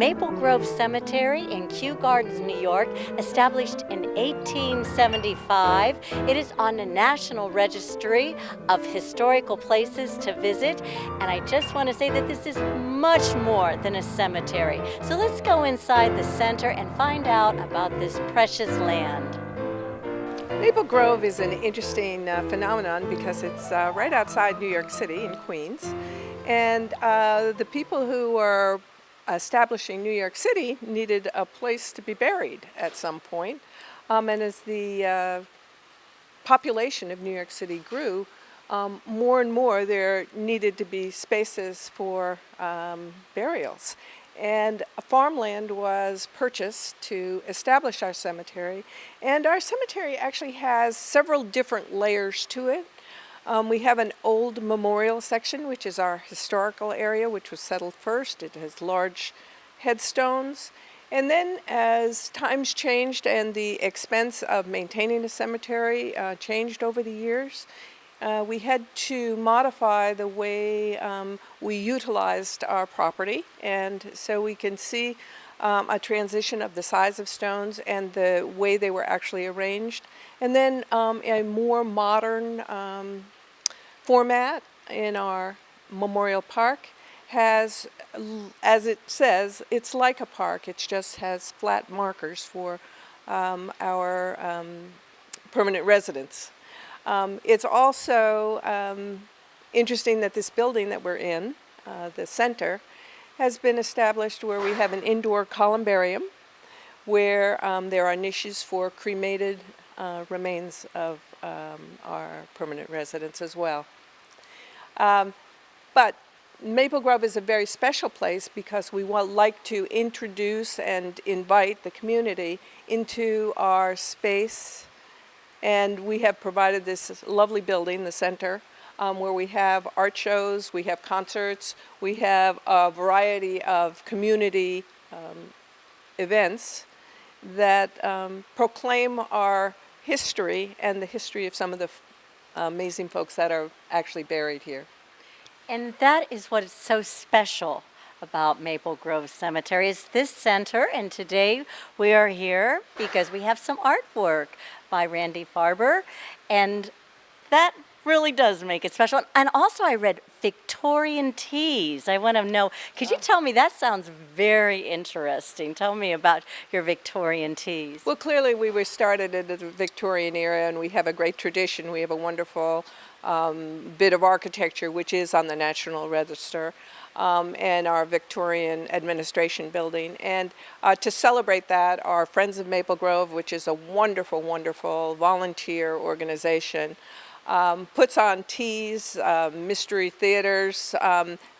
Maple Grove Cemetery in Kew Gardens, New York, established in 1875. It is on the National Registry of Historical Places to Visit, and I just want to say that this is much more than a cemetery. So let's go inside the center and find out about this precious land. Maple Grove is an interesting phenomenon because it's right outside New York City in Queens. And the people who were establishing New York City needed a place to be buried at some point. And as the population of New York City grew, more and more there needed to be spaces for burials. And farmland was purchased to establish our cemetery. And our cemetery actually has several different layers to it. We have an old memorial section, which is our historical area, which was settled first. It has large headstones. And then as times changed and the expense of maintaining a cemetery changed over the years, we had to modify the way we utilized our property. And so we can see a transition of the size of stones and the way they were actually arranged. And then a more modern format in our memorial park has, as it says, it's like a park. It just has flat markers for our permanent residents. It's also interesting that this building that we're in, the center, has been established where we have an indoor columbarium where there are niches for cremated remains of our permanent residents as well. But Maple Grove is a very special place because we like to introduce and invite the community into our space. And we have provided this lovely building, the center, where we have art shows, we have concerts, we have a variety of community events that proclaim our history and the history of some of the amazing folks that are actually buried here. And that is what is so special about Maple Grove Cemetery is this center. And today we are here because we have some artwork by Randy Farber, and that really does make it special. And also I read Victorian teas. I want to know, could you tell me, that sounds very interesting. Tell me about your Victorian teas. Well, clearly we were started in the Victorian era and we have a great tradition. We have a wonderful bit of architecture which is on the National Register and our Victorian administration building. And to celebrate that, our Friends of Maple Grove, which is a wonderful, wonderful volunteer organization, puts on teas, mystery theaters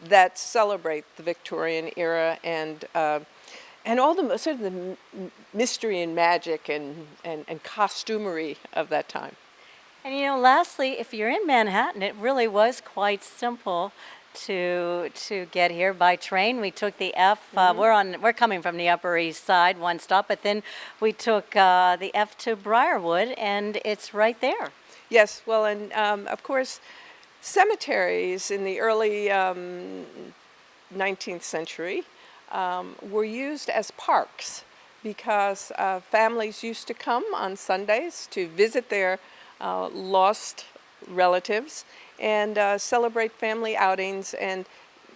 that celebrate the Victorian era and all the sort of the mystery and magic and costumery of that time. And you know, lastly, if you're in Manhattan, it really was quite simple to get here by train. We took the F. We're coming from the Upper East Side, one stop, but then we took the F to Briarwood, and it's right there. Yes, well, and of course, cemeteries in the early 19th century were used as parks because families used to come on Sundays to visit their lost relatives and celebrate family outings. And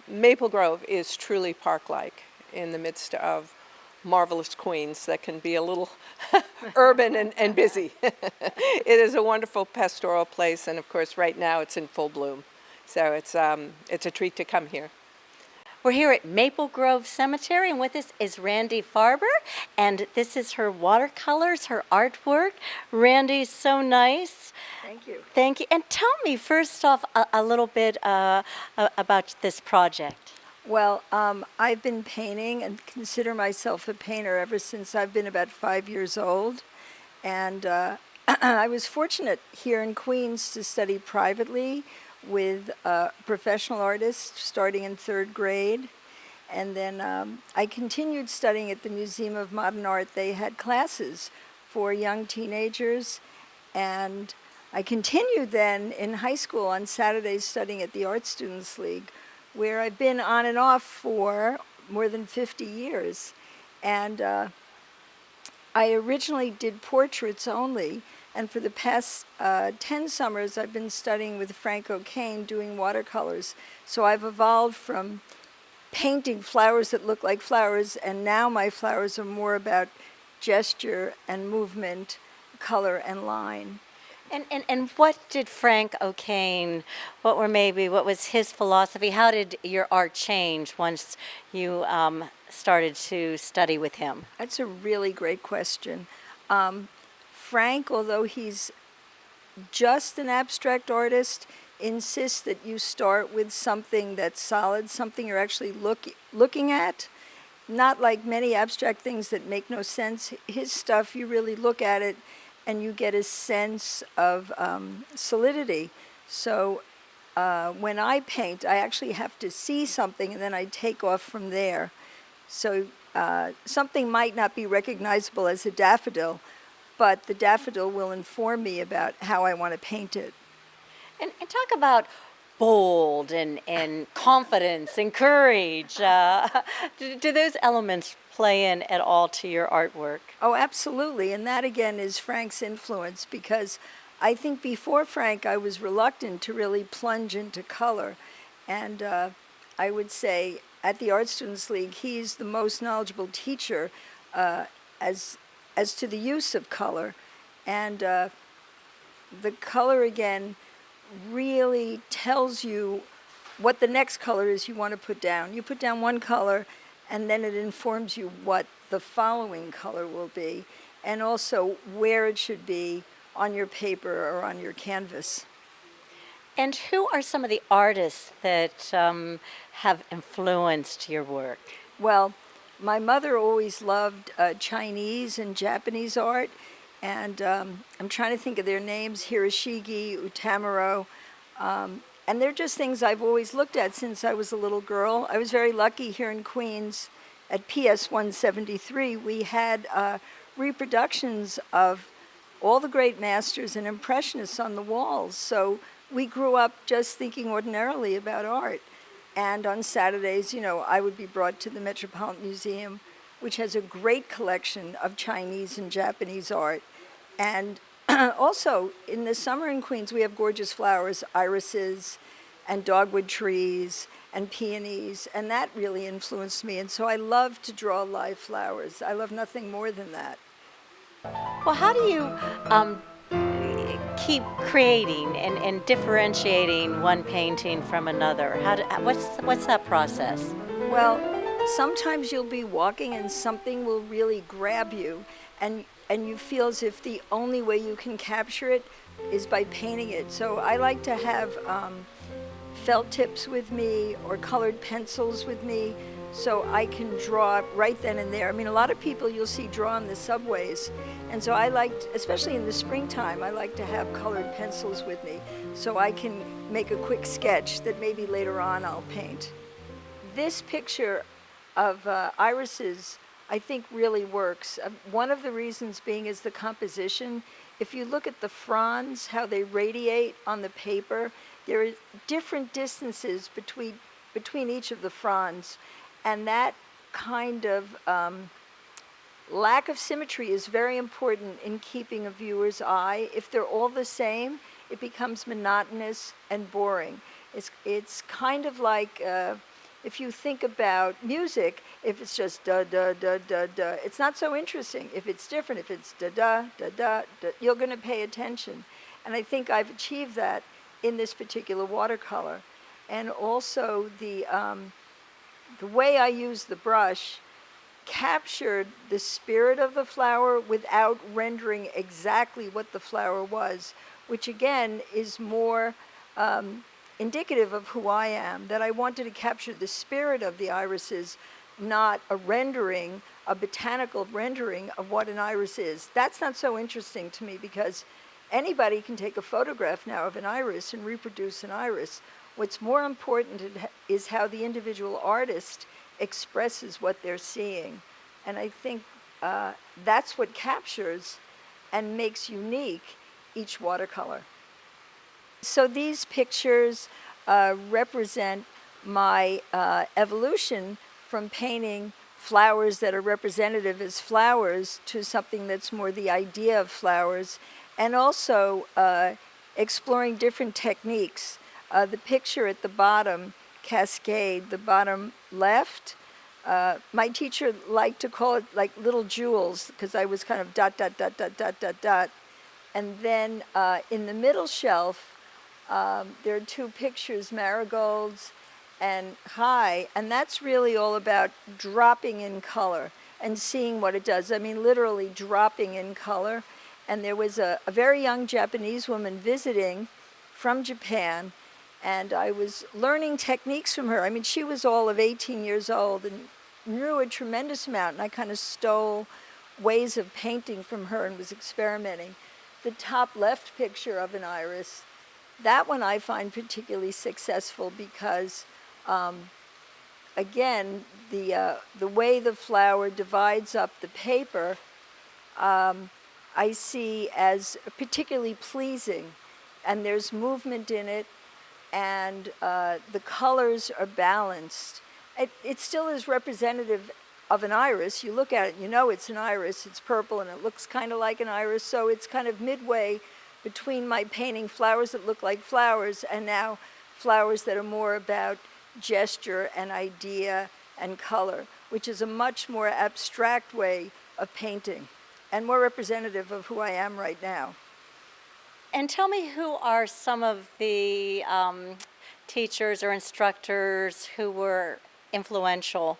Maple Grove is truly park-like in the midst of marvelous Queens that can be a little urban and busy. It is a wonderful pastoral place, and of course right now it's in full bloom. So it's a treat to come here. We're here at Maple Grove Cemetery, and with us is Randy Farber, and this is her watercolors, her artwork. Randy, so nice. Thank you. Thank you. And tell me first off a little bit about this project. Well, I've been painting and consider myself a painter ever since I've been about 5 years old. And I was fortunate here in Queens to study privately with a professional artist starting in 3rd grade. And then I continued studying at the Museum of Modern Art. They had classes for young teenagers. And I continued then in high school on Saturdays studying at the Art Students League, where I've been on and off for more than 50 years. And I originally did portraits only, and for the past 10 summers I've been studying with Frank O'Kane doing watercolors. So I've evolved from painting flowers that look like flowers, and now my flowers are more about gesture and movement, color and line. And what did Frank O'Kane, what was his philosophy? How did your art change once you started to study with him? That's a really great question. Frank, although he's just an abstract artist, insists that you start with something that's solid, something you're actually looking at. Not like many abstract things that make no sense. His stuff, you really look at it and you get a sense of solidity. So when I paint, I actually have to see something and then I take off from there. So something might not be recognizable as a daffodil, but the daffodil will inform me about how I want to paint it. And talk about bold and confidence and courage. Do those elements play in at all to your artwork? Oh, absolutely. And that, again, is Frank's influence, because I think before Frank, I was reluctant to really plunge into color. And I would say at the Art Students League, he's the most knowledgeable teacher as to the use of color. And the color, again, really tells you what the next color is you want to put down. You put down one color, and then it informs you what the following color will be, and also where it should be on your paper or on your canvas. And who are some of the artists that have influenced your work? Well, my mother always loved Chinese and Japanese art, and I'm trying to think of their names, Hiroshige, Utamaro, and they're just things I've always looked at since I was a little girl. I was very lucky here in Queens at PS 173. We had reproductions of all the great masters and impressionists on the walls, so we grew up just thinking ordinarily about art. And on Saturdays, I would be brought to the Metropolitan Museum, which has a great collection of Chinese and Japanese art. And also, in the summer in Queens, we have gorgeous flowers, irises and dogwood trees and peonies, and that really influenced me. And so I love to draw live flowers. I love nothing more than that. Well, how do you keep creating and differentiating one painting from another? What's that process? Well, sometimes you'll be walking and something will really grab you, and you feel as if the only way you can capture it is by painting it. So I like to have felt tips with me or colored pencils with me, so I can draw right then and there. I mean, a lot of people you'll see draw on the subways, and so I liked, especially in the springtime, I like to have colored pencils with me so I can make a quick sketch that maybe later on I'll paint. This picture of irises, I think, really works. One of the reasons being is the composition. If you look at the fronds, how they radiate on the paper, there are different distances between each of the fronds, and that kind of lack of symmetry is very important in keeping a viewer's eye. If they're all the same, it becomes monotonous and boring. It's kind of like if you think about music, if it's just da da da da da, it's not so interesting. If it's different, if it's da da da da da, you're going to pay attention. And I think I've achieved that in this particular watercolor. And also the way I use the brush captured the spirit of the flower without rendering exactly what the flower was, which again is more indicative of who I am, that I wanted to capture the spirit of the irises, not a rendering, a botanical rendering of what an iris is. That's not so interesting to me because anybody can take a photograph now of an iris and reproduce an iris. What's more important is how the individual artist expresses what they're seeing. And I think that's what captures and makes unique each watercolor. So these pictures represent my evolution from painting flowers that are representative as flowers to something that's more the idea of flowers, and also exploring different techniques. The picture at the bottom, Cascade, the bottom left, my teacher liked to call it like little jewels because I was kind of dot, dot, dot, dot, dot, dot, dot. And then in the middle shelf, there are two pictures, marigolds and high, and that's really all about dropping in color and seeing what it does. I mean, literally dropping in color. And there was a very young Japanese woman visiting from Japan, and I was learning techniques from her. I mean, she was all of 18 years old and knew a tremendous amount, and I kind of stole ways of painting from her and was experimenting. The top left picture of an iris, that one I find particularly successful because again, the way the flower divides up the paper, I see as particularly pleasing, and there's movement in it, and the colors are balanced. It still is representative of an iris. You look at it, you know it's an iris. It's purple, and it looks kind of like an iris, so it's kind of midway between my painting flowers that look like flowers and now flowers that are more about gesture and idea and color, which is a much more abstract way of painting and more representative of who I am right now. And tell me, who are some of the teachers or instructors who were influential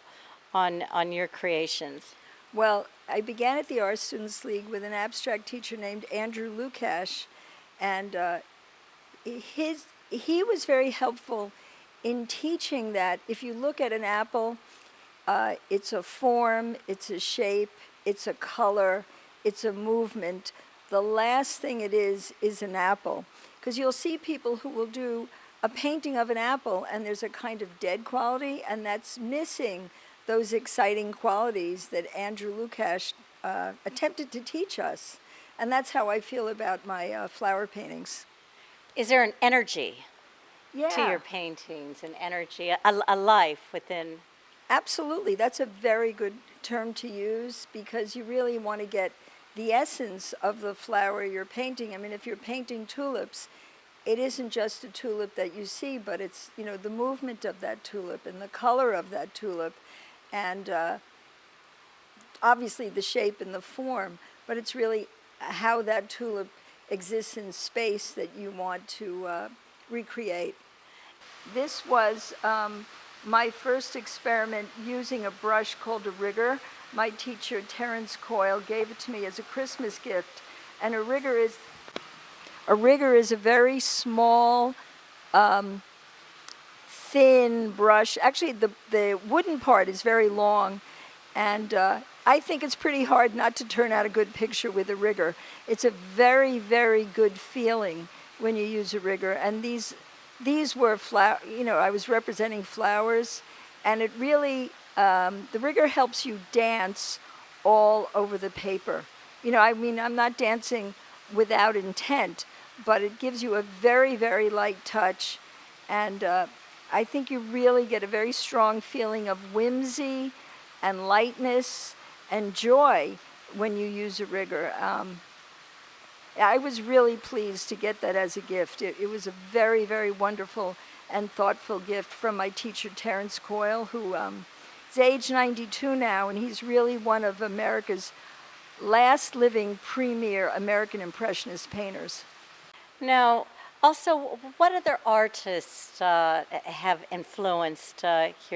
on your creations? Well, I began at the Art Students League with an abstract teacher named Andrew Lukach, and he was very helpful in teaching that if you look at an apple, it's a form, it's a shape, it's a color, it's a movement. The last thing it is an apple. Because you'll see people who will do a painting of an apple and there's a kind of dead quality, and that's missing those exciting qualities that Andrew Lukach attempted to teach us. And that's how I feel about my flower paintings. Is there an energy Yeah. to your paintings, an energy, a life within? Absolutely. That's a very good term to use because you really want to get the essence of the flower you're painting. I mean, if you're painting tulips, it isn't just a tulip that you see, but it's, you know, the movement of that tulip and the color of that tulip and obviously the shape and the form, but it's really how that tulip exists in space that you want to recreate. This was my first experiment using a brush called a rigger. My teacher, Terence Coyle, gave it to me as a Christmas gift. And a rigger is a very small, thin brush. Actually, the wooden part is very long, and I think it's pretty hard not to turn out a good picture with a rigger. It's a very, very good feeling when you use a rigger. And these were I was representing flowers, and it really, the rigger helps you dance all over the paper. You know, I mean, I'm not dancing without intent, but it gives you a very, very light touch, and I think you really get a very strong feeling of whimsy and lightness and joy when you use a rigger. I was really pleased to get that as a gift. It was a very, very wonderful and thoughtful gift from my teacher, Terence Coyle, who is age 92 now, and he's really one of America's last living premier American Impressionist painters. Now, also, what other artists have influenced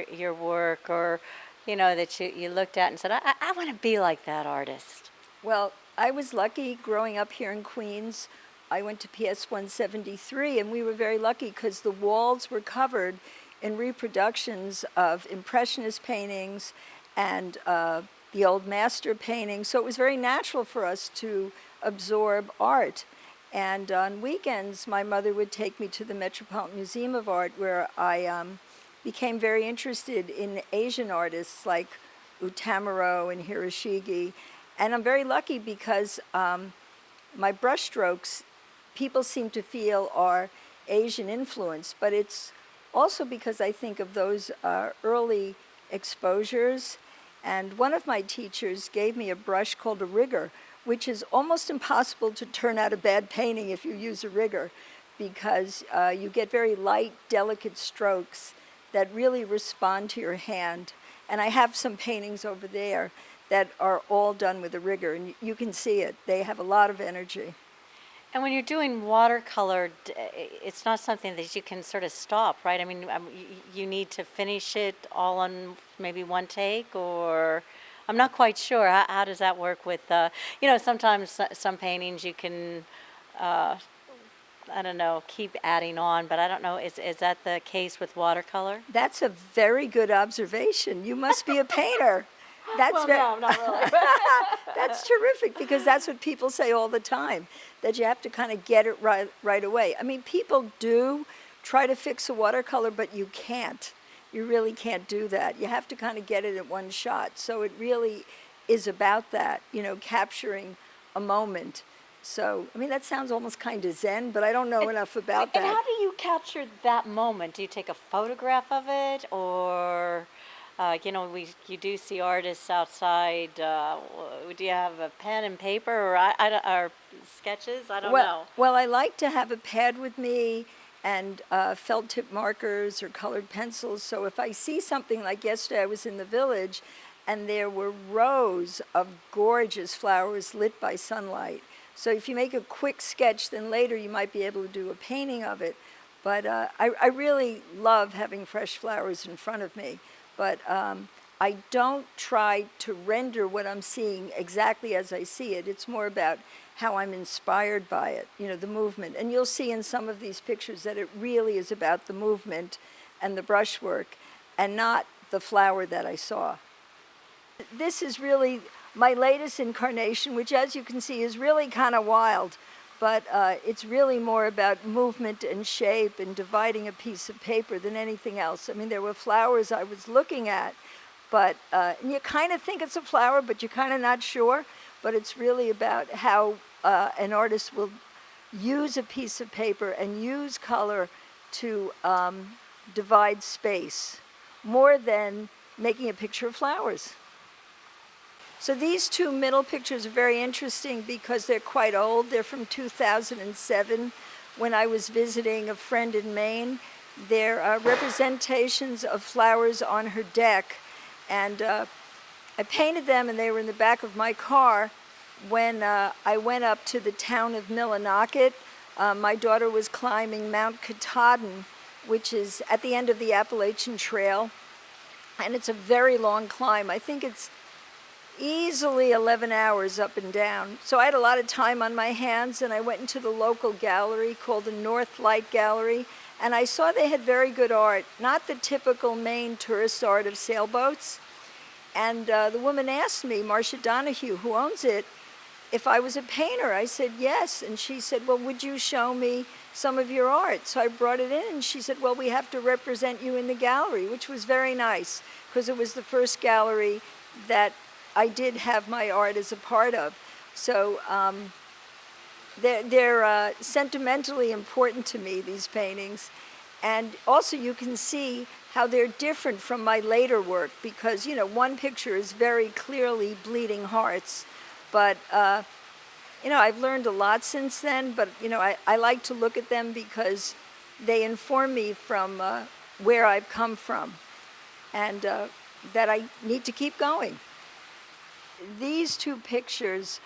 your work, or, you know, that you looked at and said, I want to be like that artist? Well, I was lucky growing up here in Queens. I went to PS 173, and we were very lucky because the walls were covered in reproductions of Impressionist paintings and the old master paintings. So it was very natural for us to absorb art. And on weekends, my mother would take me to the Metropolitan Museum of Art, where I became very interested in Asian artists like Utamaro and Hiroshige. And I'm very lucky because my brushstrokes, people seem to feel are Asian influence, but it's also because I think of those early exposures. And one of my teachers gave me a brush called a rigger, which is almost impossible to turn out a bad painting if you use a rigger, because you get very light, delicate strokes that really respond to your hand. And I have some paintings over there that are all done with a rigger, and you can see it. They have a lot of energy. And when you're doing watercolor, it's not something that you can sort of stop, right? I mean, you need to finish it all on maybe one take, or I'm not quite sure. How does that work with, sometimes some paintings you can, I don't know, keep adding on, but I don't know, is that the case with watercolor? That's a very good observation. You must be a painter. Well, no, not really. That's terrific, because that's what people say all the time, that you have to kind of get it right away. I mean, people do try to fix a watercolor, but you can't. You really can't do that. You have to kind of get it at one shot. So it really is about that, capturing a moment. So, I mean, that sounds almost kind of zen, but I don't know enough about that. And how do you capture that moment? Do you take a photograph of it, or... you do see artists outside. Do you have a pen and paper or sketches? I don't know. Well, I like to have a pad with me and felt tip markers or colored pencils. So if I see something, like yesterday I was in the village and there were rows of gorgeous flowers lit by sunlight. So if you make a quick sketch, then later you might be able to do a painting of it. But I really love having fresh flowers in front of me. But I don't try to render what I'm seeing exactly as I see it. It's more about how I'm inspired by it, the movement. And you'll see in some of these pictures that it really is about the movement and the brushwork and not the flower that I saw. This is really my latest incarnation, which, as you can see, is really kind of wild. But it's really more about movement and shape and dividing a piece of paper than anything else. I mean, there were flowers I was looking at, but and you kind of think it's a flower, but you're kind of not sure. But it's really about how an artist will use a piece of paper and use color to divide space, more than making a picture of flowers. So these two middle pictures are very interesting because they're quite old. They're from 2007, when I was visiting a friend in Maine. They're representations of flowers on her deck. And I painted them, and they were in the back of my car when I went up to the town of Millinocket. My daughter was climbing Mount Katahdin, which is at the end of the Appalachian Trail. And it's a very long climb. I think it's easily 11 hours up and down. So I had a lot of time on my hands, and I went into the local gallery called the North Light Gallery, and I saw they had very good art, not the typical Maine tourist art of sailboats. And the woman asked me, Marcia Donahue, who owns it, if I was a painter. I said yes, and she said, well, would you show me some of your art? So I brought it in, and she said, well, we have to represent you in the gallery, which was very nice, because it was the first gallery that I did have my art as a part of. So they're sentimentally important to me, these paintings. And also you can see how they're different from my later work, because, one picture is very clearly bleeding hearts. But, I've learned a lot since then, but, I like to look at them because they inform me from where I've come from, and that I need to keep going. These two pictures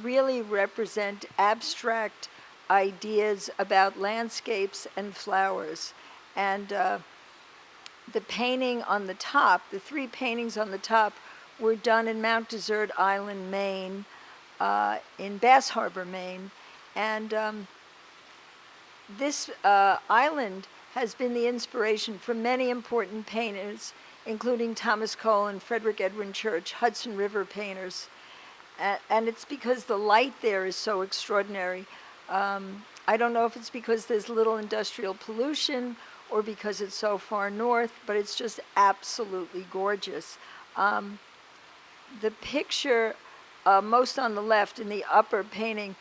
really represent abstract ideas about landscapes and flowers. And the painting on the top, the three paintings on the top, were done in Mount Desert Island, Maine, in Bass Harbor, Maine. And this island has been the inspiration for many important painters, including Thomas Cole and Frederick Edwin Church, Hudson River painters. And it's because the light there is so extraordinary. I don't know if it's because there's little industrial pollution or because it's so far north, but it's just absolutely gorgeous. The picture most on the left in the upper painting,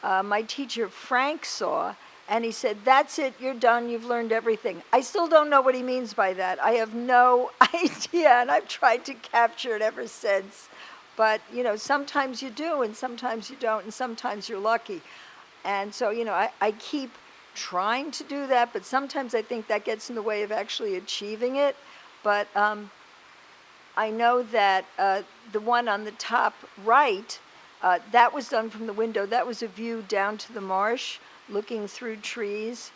my teacher Frank saw, And he said, "That's it, you're done, you've learned everything." I still don't know what he means by that. I have no idea, and I've tried to capture it ever since. But, sometimes you do, and sometimes you don't, and sometimes you're lucky. And so, I keep trying to do that, but sometimes I think that gets in the way of actually achieving it. But I know that the one on the top right, that was done from the window. That was a view down to the marsh, looking through trees.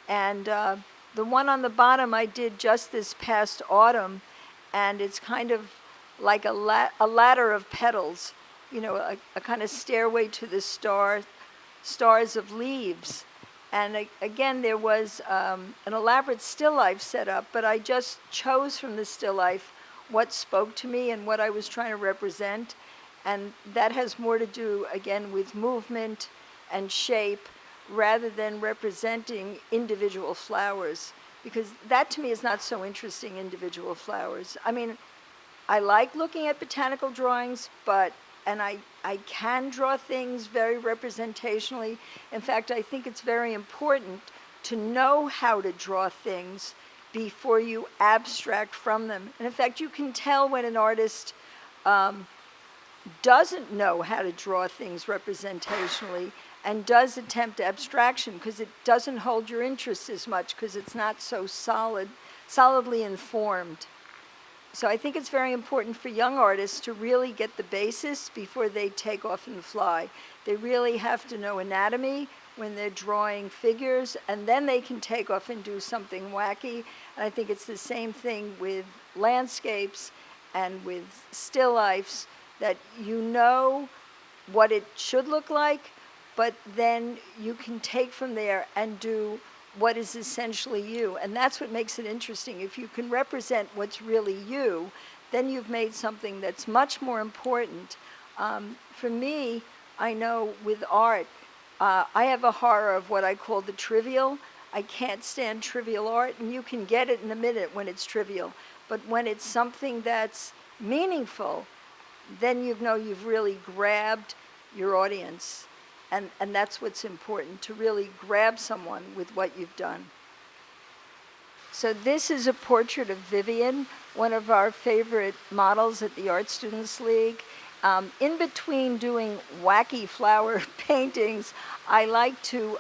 And the one on the bottom I did just this past autumn, and it's kind of like a ladder of petals, a kind of stairway to the stars of leaves. And again, there was an elaborate still life set up, but I just chose from the still life what spoke to me and what I was trying to represent. And that has more to do, again, with movement and shape rather than representing individual flowers, because that to me is not so interesting, individual flowers. I mean, I like looking at botanical drawings, and I can draw things very representationally. In fact, I think it's very important to know how to draw things before you abstract from them. And in fact, you can tell when an artist doesn't know how to draw things representationally and does attempt abstraction, because it doesn't hold your interest as much, because it's not so solidly informed. So I think it's very important for young artists to really get the basis before they take off and fly. They really have to know anatomy when they're drawing figures, and then they can take off and do something wacky. And I think it's the same thing with landscapes and with still lifes, that you know what it should look like, but then you can take from there and do what is essentially you. And that's what makes it interesting. If you can represent what's really you, then you've made something that's much more important. For me, I know with art, I have a horror of what I call the trivial. I can't stand trivial art, and you can get it in a minute when it's trivial. But when it's something that's meaningful, then you've really grabbed your audience. And that's what's important, to really grab someone with what you've done. So this is a portrait of Vivian, one of our favorite models at the Art Students League. In between doing wacky flower paintings, I like to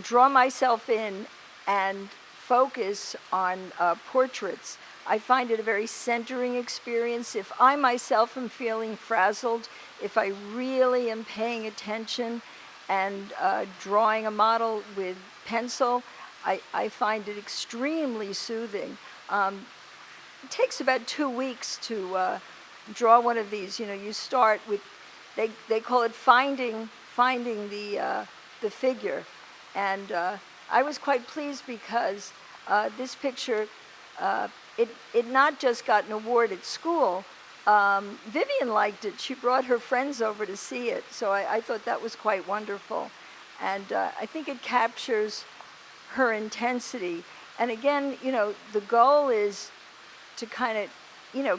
draw myself in and focus on portraits. I find it a very centering experience. If I myself am feeling frazzled, if I really am paying attention and drawing a model with pencil, I find it extremely soothing. It takes about 2 weeks to draw one of these. You start with, they call it finding the figure. And I was quite pleased because this picture, it not just got an award at school. Vivian liked it. She brought her friends over to see it. So I thought that was quite wonderful. And I think it captures her intensity. And again, the goal is to kind of,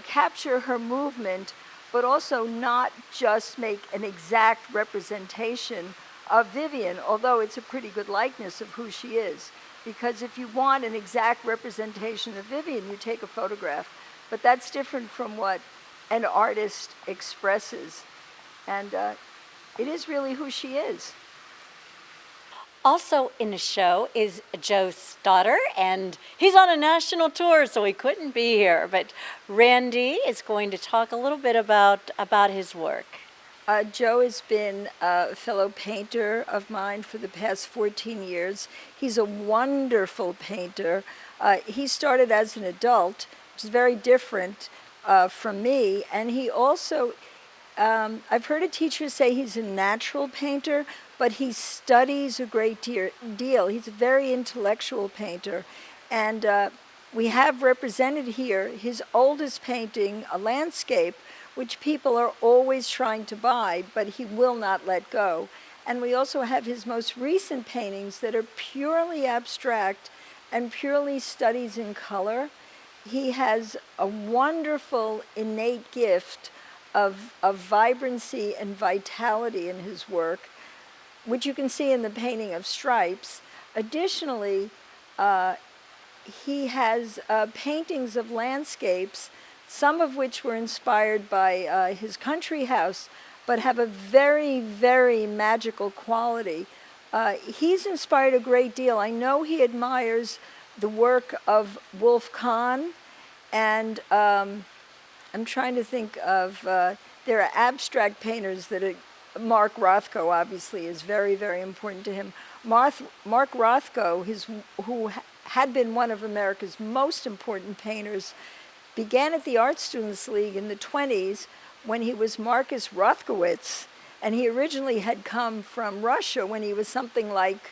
capture her movement, but also not just make an exact representation of Vivian, although it's a pretty good likeness of who she is. Because if you want an exact representation of Vivian, you take a photograph. But that's different from what an artist expresses. And it is really who she is. Also in the show is Joe Stouter, and he's on a national tour, so he couldn't be here. But Randy is going to talk a little bit about his work. Joe has been a fellow painter of mine for the past 14 years. He's a wonderful painter. He started as an adult, which is very different from me. And he also, I've heard a teacher say he's a natural painter, but he studies a great deal. He's a very intellectual painter. And we have represented here his oldest painting, a landscape, which people are always trying to buy, but he will not let go. And we also have his most recent paintings that are purely abstract and purely studies in color. He has a wonderful innate gift of vibrancy and vitality in his work. which you can see in the painting of stripes. Additionally, he has paintings of landscapes, some of which were inspired by his country house, but have a very, very magical quality. He's inspired a great deal. I know he admires the work of Wolf Kahn, and I'm trying to think of, there are abstract painters that are, Mark Rothko obviously is very, very important to him. Mark Rothko, who had been one of America's most important painters, began at the Art Students League in the 20s when he was Marcus Rothkowitz, and he originally had come from Russia when he was something like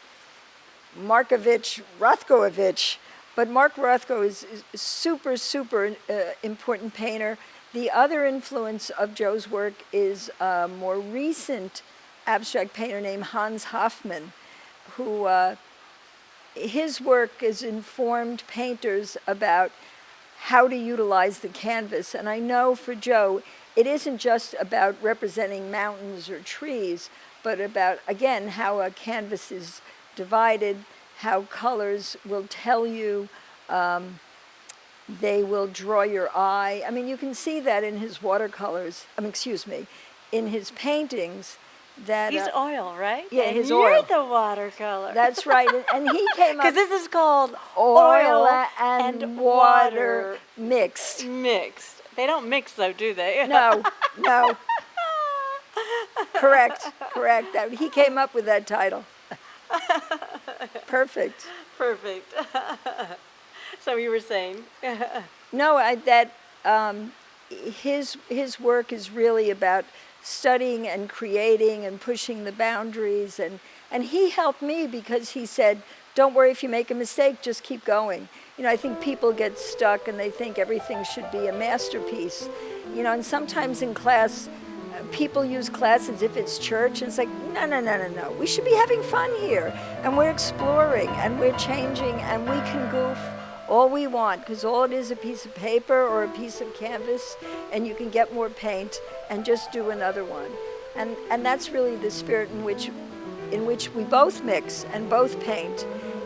Markovich Rothkovich. But Mark Rothko is super, super important painter. The other influence of Joe's work is a more recent abstract painter named Hans Hofmann, who his work has informed painters about how to utilize the canvas. And I know for Joe, it isn't just about representing mountains or trees, but about, again, how a canvas is divided, how colors will tell you, they will draw your eye. I mean, you can see that in his watercolors, in his paintings. That He's oil, right? Yeah, and his you're oil. the watercolor. That's right. And he came up... Because this is called oil and water mixed. Mixed. They don't mix though, do they? No. Correct. That he came up with that title. Perfect. So you were saying? No, his work is really about studying and creating and pushing the boundaries, and he helped me because he said, don't worry if you make a mistake, just keep going. You know, I think people get stuck and they think everything should be a masterpiece. You know, and sometimes in class, people use class as if it's church, and it's like, no. We should be having fun here, and we're exploring, and we're changing, and we can goof all we want, because all it is a piece of paper or a piece of canvas, and you can get more paint and just do another one. And that's really the spirit in which we both mix and both paint.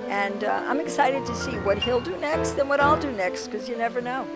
And I'm excited to see what he'll do next and what I'll do next, because you never know.